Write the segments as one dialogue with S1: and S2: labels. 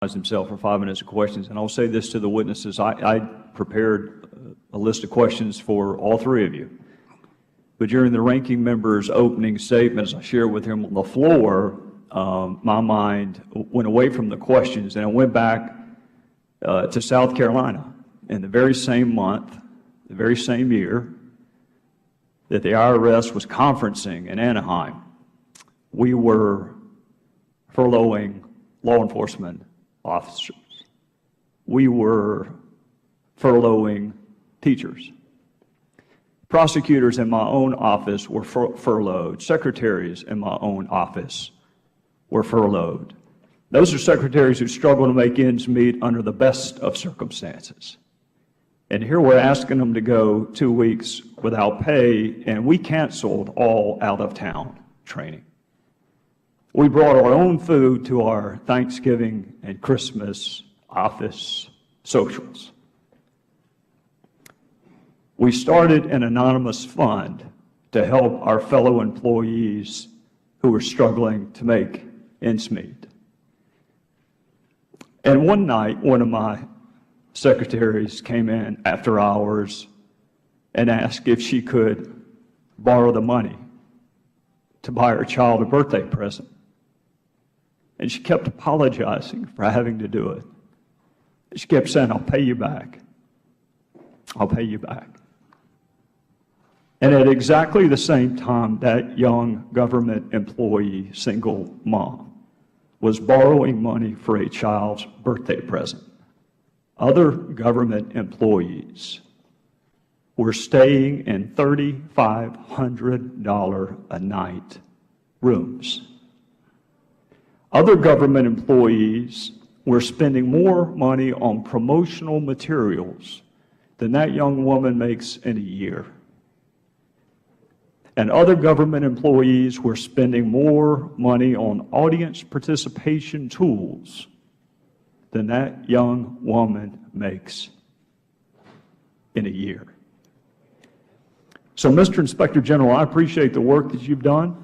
S1: himself for 5 minutes of questions. And I'll say this to the witnesses. I prepared a list of questions for all three of you. But during the ranking member's opening statements, I shared with him on the floor, my mind went away from the questions and I went back to South Carolina in the very same month, the very same year that the IRS was conferencing in Anaheim. We were furloughing law enforcement officers. We were furloughing teachers. Prosecutors in my own office were furloughed. Secretaries in my own office were furloughed. Those are secretaries who struggle to make ends meet under the best of circumstances. And here we're asking them to go 2 weeks without pay, and we canceled all out-of-town training. We brought our own food to our Thanksgiving and Christmas office socials. We started an anonymous fund to help our fellow employees who were struggling to make ends meet. And one night, one of my secretaries came in after hours and asked if she could borrow the money to buy her child a birthday present. And she kept apologizing for having to do it. She kept saying, "I'll pay you back. I'll pay you back." And at exactly the same time, that young government employee, single mom, was borrowing money for a child's birthday present. Other government employees were staying in $3,500 a night rooms. Other government employees were spending more money on promotional materials than that young woman makes in a year. And other government employees were spending more money on audience participation tools than that young woman makes in a year. So, Mr. Inspector General, I appreciate the work that you've done.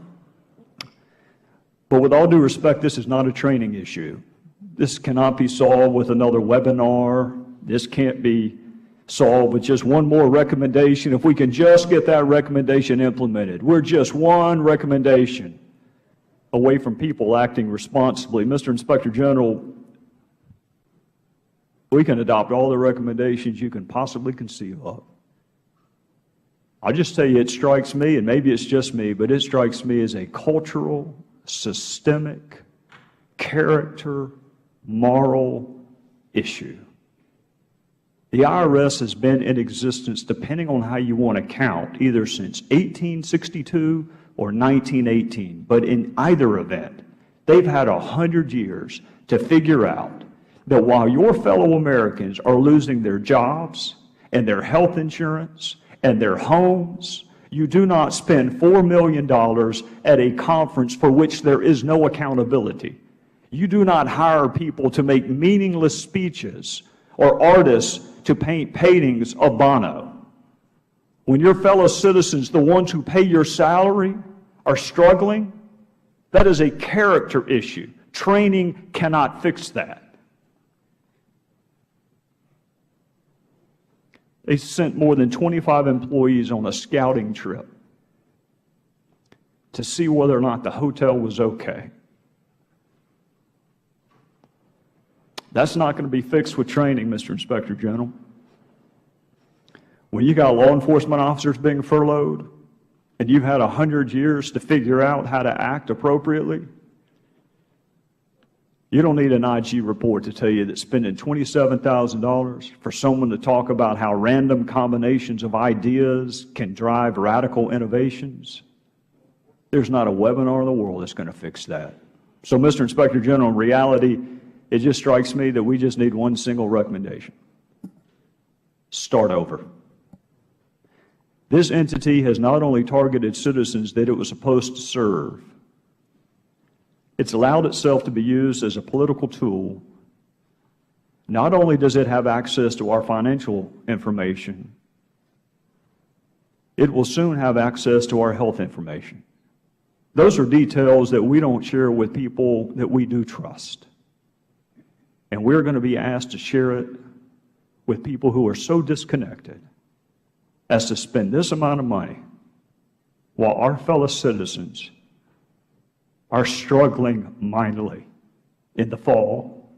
S1: But with all due respect, this is not a training issue. This cannot be solved with another webinar. This can't be solved with just one more recommendation. If we can just get that recommendation implemented, we're just one recommendation away from people acting responsibly. Mr. Inspector General, we can adopt all the recommendations you can possibly conceive of. I'll just tell you, it strikes me, and maybe it's just me, but it strikes me as a cultural, systemic, character, moral issue. The IRS has been in existence, depending on how you want to count, either since 1862 or 1918. But in either event, they've had 100 years to figure out that while your fellow Americans are losing their jobs and their health insurance and their homes, you do not spend $4 million at a conference for which there is no accountability. You do not hire people to make meaningless speeches or artists to paint paintings of Bono. When your fellow citizens, the ones who pay your salary, are struggling, that is a character issue. Training cannot fix that. They sent more than 25 employees on a scouting trip to see whether or not the hotel was okay. That's not going to be fixed with training, Mr. Inspector General. When you got law enforcement officers being furloughed, and you've had 100 years to figure out how to act appropriately, you don't need an IG report to tell you that spending $27,000 for someone to talk about how random combinations of ideas can drive radical innovations, there's not a webinar in the world that's going to fix that. So, Mr. Inspector General, in reality, it just strikes me that we just need one single recommendation. Start over. This entity has not only targeted citizens that it was supposed to serve, it's allowed itself to be used as a political tool. Not only does it have access to our financial information, it will soon have access to our health information. Those are details that we don't share with people that we do trust. And we're going to be asked to share it with people who are so disconnected as to spend this amount of money while our fellow citizens are struggling mightily in the fall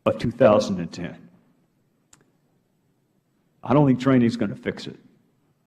S1: of 2010. I don't think training is going to fix it.